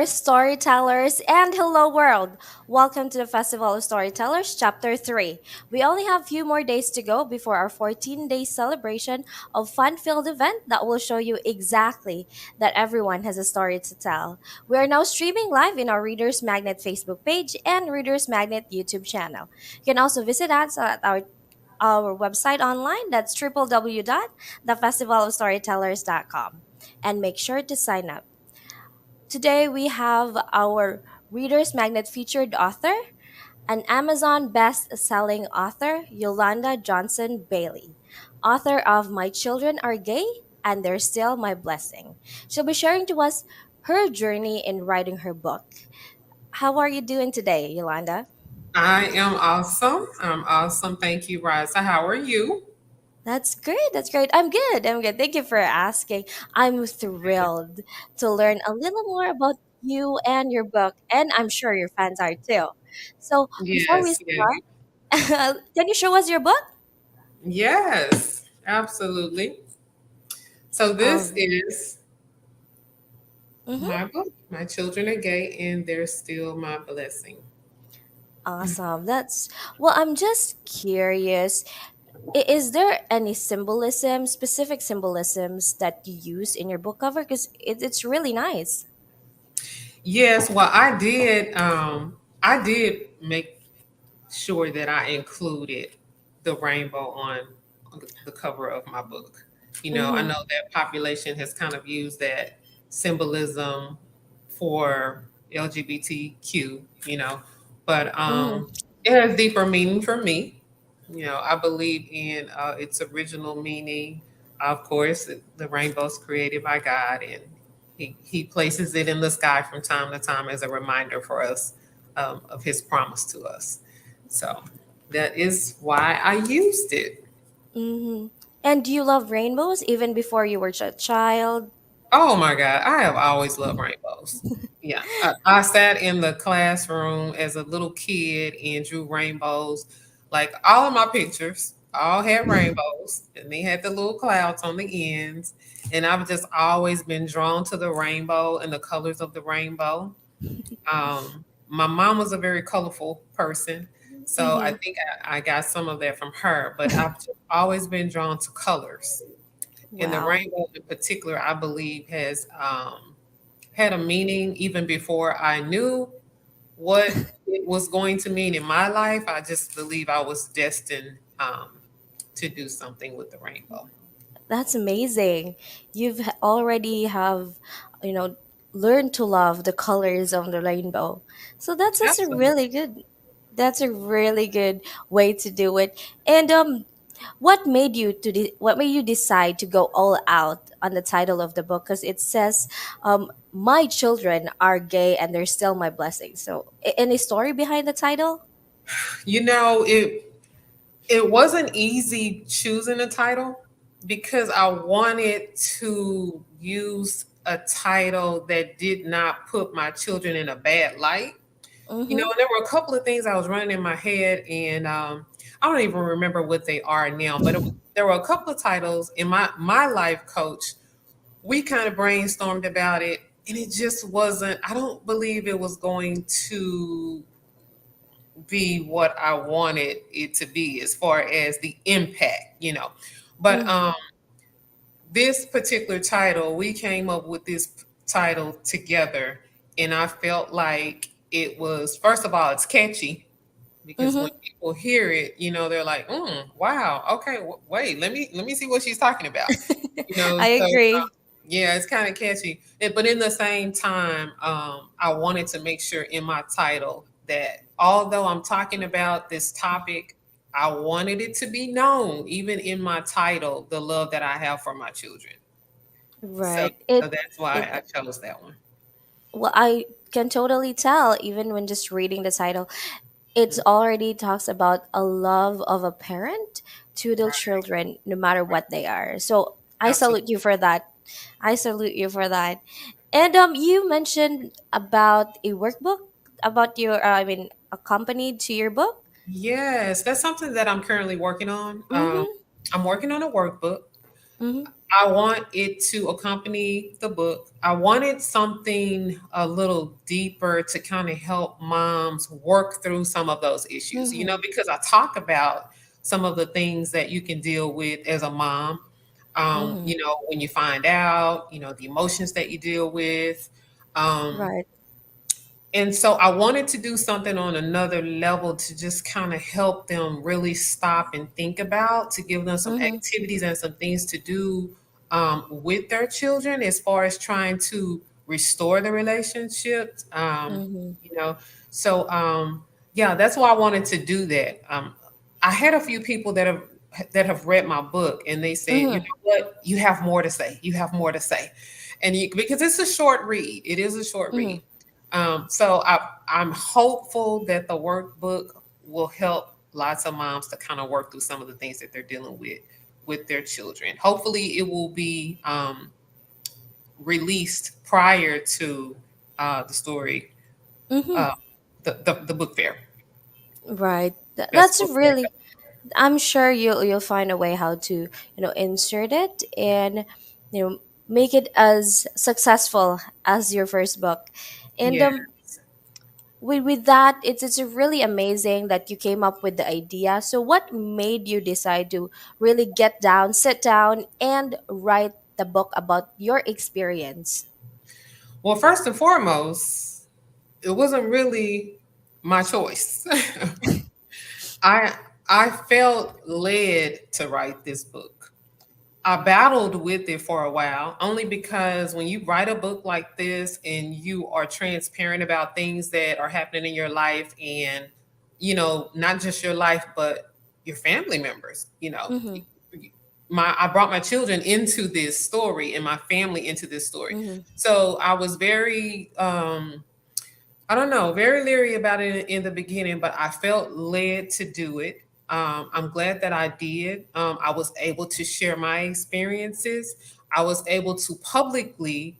readers, storytellers, and hello world. Welcome to the Festival of Storytellers, Chapter 3. We only have a few more days to go before our 14-day celebration of fun-filled event that will show you exactly that everyone has a story to tell. We are now streaming live in our Readers Magnet Facebook page and Readers Magnet YouTube channel. You can also visit us at our website online. That's www.thefestivalofstorytellers.com. And make sure to sign up. Today we have our Reader's Magnet featured author, an Amazon best-selling author, Yolanda Johnson Bailey, author of My Children Are Gay and They're Still My Blessing. She'll be sharing to us her journey in writing her book. How are you doing today, Yolanda? I am awesome. I'm awesome. Thank you, Raza. How are you? That's great. That's great. I'm good. I'm good. Thank you for asking. I'm thrilled to learn a little more about you and your book, and I'm sure your fans are too. So, before we Yes, yes, start, can you show us your book? yes, absolutely. So this Um, is mhm. my book. My children are gay and they're still my blessing. Awesome. That's well. I'm just curious. Is there any symbolism, specific symbolisms that you use in your book cover? Because it's really nice. Yes, well, I did make sure that I included the rainbow on the cover of my book. I Mm-hmm. know that population has kind of used that symbolism for LGBTQ, but Mm-hmm. it has deeper meaning for me. I believe in its original meaning. Of course, the rainbow's created by God, and He places it in the sky from time to time as a reminder for us of His promise to us. So that is why I used it. Mm-hmm. And do you love rainbows even before you were a child? Oh my God, I have always loved rainbows. Yeah, I sat in the classroom as a little kid and drew rainbows. Like all of my pictures, all had rainbows, and they had the little clouds on the ends. And I've just always been drawn to the rainbow and the colors of the rainbow. My mom was a very colorful person, so I Mm-hmm. think I got some of that from her. But I've just always been drawn to colors, and the Wow. rainbow in particular, I believe, has had a meaning even before I knew what it was going to mean in my life. I just believe I was destined to do something with the rainbow. That's amazing. Already have, you know, learned to love the colors of the rainbow. So that's a Absolutely. really good. That's a really good way to do it. And what made you decide to go all out on the title of the book? Because it says, "My children are gay and they're still my blessing." So, any story behind the title? It wasn't easy choosing a title because I wanted to use a title that did not put my children in a bad light. Mm-hmm. And there were a couple of things I was running in my head, and I don't even remember what they are now. But there were a couple of titles in my life coach. We kind of brainstormed about it, and it just wasn't. I don't believe it was going to be what I wanted it to be as far as the impact. But Mm-hmm. this particular title, we came up with this title together, and I felt like it was, first of all, it's catchy because when Mm-hmm. people hear it, they're like, wow, okay, wait, let me see what she's talking about. I So agree. yeah, it's kind of catchy. But in the same time, I wanted to make sure in my title that although I'm talking about this topic, I wanted it to be known, even in my title, the love that I have for my children. So, Right. so that's why I chose that one. Well, I can totally tell even when just reading the title. It's already talks about a love of a parent to their Right, children, no matter right. what they are. So I salute Absolutely. you for that. I salute you for that. And you mentioned about a workbook about your, accompanied to your book. Yes, that's something that I'm currently working on. Mm-hmm. I'm working on a workbook. Mm-hmm. I want it to accompany the book. I wanted something a little deeper to kind of help moms work through some of those issues, Mm-hmm. because I talk about some of the things that you can deal with as a mom. Mm-hmm. When you find out, the emotions that you deal with. Um, Right. and so I wanted to do something on another level to just kind of help them really stop and think about, to give them some Mm-hmm. activities and some things to do with their children as far as trying to restore the relationships. Mm-hmm. You know, so yeah, that's why I wanted to do that. I had a few people that have read my book, and they said, you Mm-hmm. know what, you have more to say. You have more to say, because it's a short read. It is a short Mm-hmm. read. So I'm hopeful that the workbook will help lots of moms to kind of work through some of the things that they're dealing with their children. Hopefully, it will be released prior to the story, Mm-hmm. uh, the book fair. Right. That's That's book fair. really. I'm sure you'll find a way how to insert it and make it as successful as your first book. And Yeah. with that, it's really amazing that you came up with the idea. So what made you decide to really sit down and write the book about your experience? Well, first and foremost, it wasn't really my choice. I I felt led to write this book. I battled with it for a while, only because when you write a book like this and you are transparent about things that are happening in your life, and, not just your life, but your family members, Mm-hmm. I brought my children into this story and my family into this story. Mm-hmm. So I was very, I don't know, very leery about it in the beginning, but I felt led to do it. I'm glad that I did. I was able to share my experiences. I was able to publicly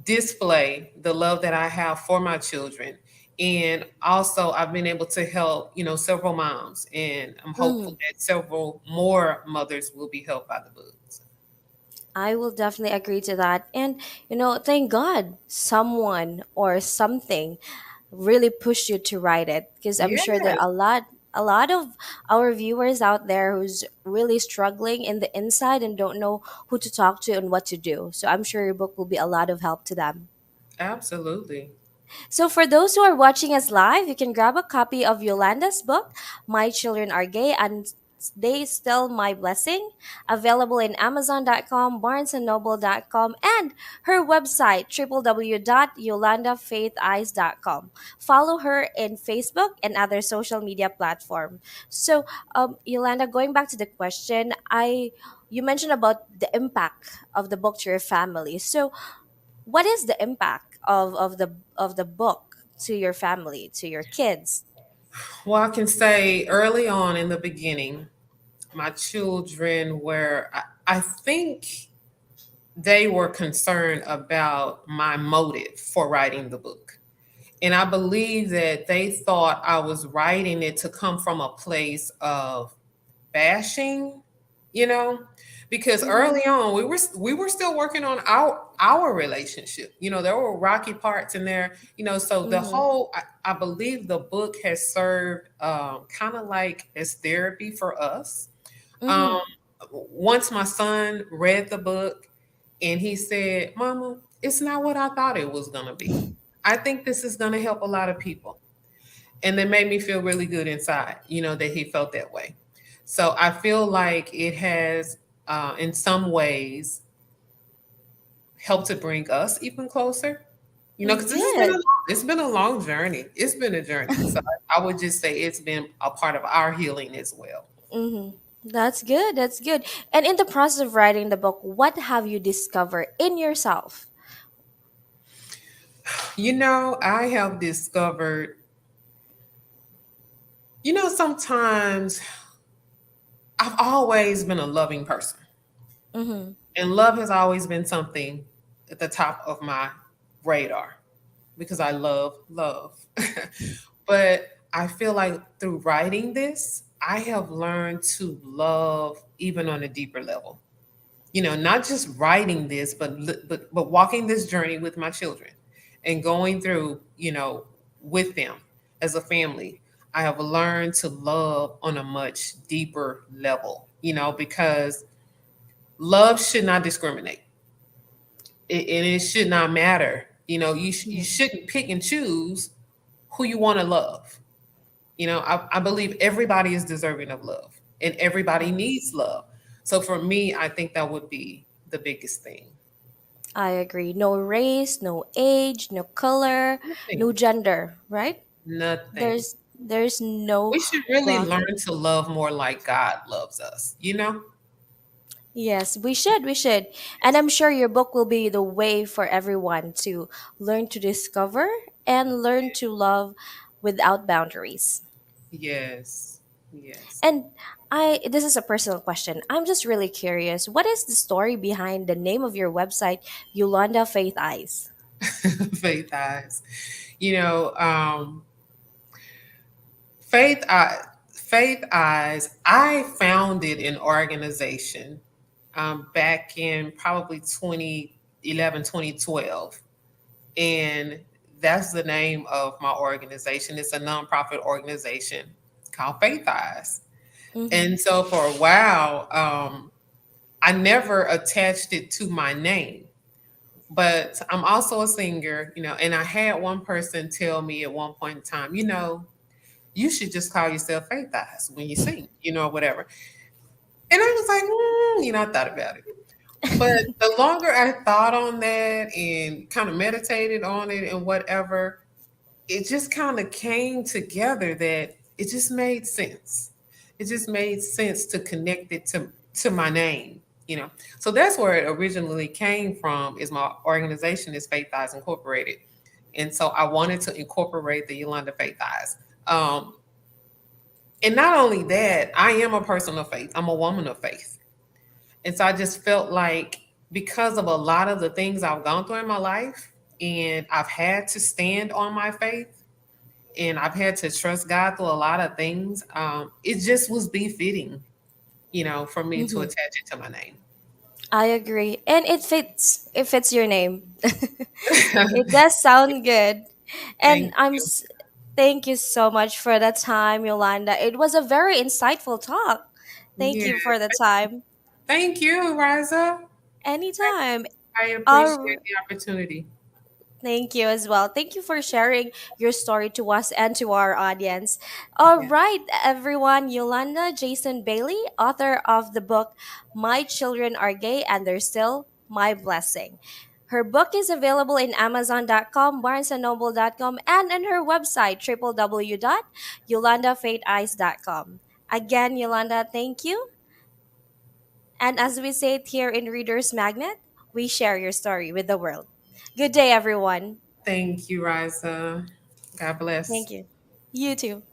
display the love that I have for my children. And also, I've been able to help, several moms, and I'm hopeful Mm-hmm. that several more mothers will be helped by the books. I will definitely agree to that. And thank God someone or something really pushed you to write it, because I'm sure there Yes, are a lot of our viewers out there who's really struggling in the inside and don't know who to talk to and what to do. So I'm sure your book will be a lot of help to them. absolutely. So, for those who are watching us live, you can grab a copy of Yolanda's book, My Children Are Gay and They Still My Blessing, available in Amazon.com, BarnesandNoble.com, and her website, www.yolandafaitheyes.com. Follow her in Facebook and other social media platforms. So, Yolanda, going back to the question, you mentioned about the impact of the book to your family. So, what is the impact of the book to your family, to your kids? Well, I can say early on in the beginning, my children were, I think they were concerned about my motive for writing the book. And I believe that they thought I was writing it to come from a place of bashing, you know, because Mm-hmm. early on we were still working on our relationship. There were rocky parts in there, so the Mm-hmm. whole I believe the book has served kind of like as therapy for us. Mm-hmm. um, Once my son read the book and he said, Mama, it's not what I thought it was going to be. I think this is going to help a lot of people. And it made me feel really good inside, that he felt that way. So I feel like it has, in some ways, helped to bring us even closer. Because this has been Good. a long journey. It's been a journey. So I would just say it's been a part of our healing as well. Mm-hmm. That's good. That's good. And in the process of writing the book, what have you discovered in yourself? I have discovered, sometimes I've always been a loving person. Mm-hmm. And love has always been something at the top of my radar because I love love. But I feel like through writing this, I have learned to love even on a deeper level. not just writing this, but walking this journey with my children and going through, with them as a family. I have learned to love on a much deeper level, because love should not discriminate. And it should not matter. You Mhm. shouldn't pick and choose who you want to love. I believe everybody is deserving of love and everybody needs love. So for me, I think that would be the biggest thing. I agree. No race, no age, no color, no Nothing. gender, right? Nothing. There's no We should really learn boundary. to love more like God loves us. Yes, we should. And I'm sure your book will be the way for everyone to learn to discover and learn to love without boundaries. Yes. Yes. And this is a personal question. I'm just really curious. What is the story behind the name of your website, Yolanda Faith Eyes? Faith eyes. You know, faith eye faith eyes, I founded an organization back in probably 2011, 2012. And that's the name of my organization. It's a nonprofit organization called Faith Eyes. Mm-hmm. And so for a while, I never attached it to my name. But I'm also a singer, and I had one person tell me at one point in time, you should just call yourself Faith Eyes when you sing, whatever. And I was like, I thought about it. But the longer I thought on that and kind of meditated on it and whatever, it just kind of came together that it just made sense. It just made sense to connect it to my name. So that's where it originally came from. Is my organization is Faith Eyes Incorporated, and so I wanted to incorporate the Yolanda Faith Eyes. Um, and not only that, I am a person of faith. I'm a woman of faith, and so I just felt like because of a lot of the things I've gone through in my life, and I've had to stand on my faith and I've had to trust God through a lot of things. It just was befitting, for me to Mm-hmm. attach it to my name. I agree. And it fits. It fits your name. It does sound good. And Thank you. thank you so much for the time, Yolanda. It was a very insightful talk. Thank Yeah. you for the time. Thank you, Riza. Anytime. I appreciate Our the opportunity. Thank you as well. Thank you for sharing your story to us and to our audience. All Yeah. right, everyone. Yolanda Jason Bailey, author of the book My Children Are Gay and They're Still My Blessing. Her book is available in Amazon.com, BarnesandNoble.com, and on her website, www.yolandafaitheyes.com. Again, Yolanda, thank you. And as we say it here in Reader's Magnet, we share your story with the world. Good day, everyone. Thank you, Riza. God bless. Thank you. You too.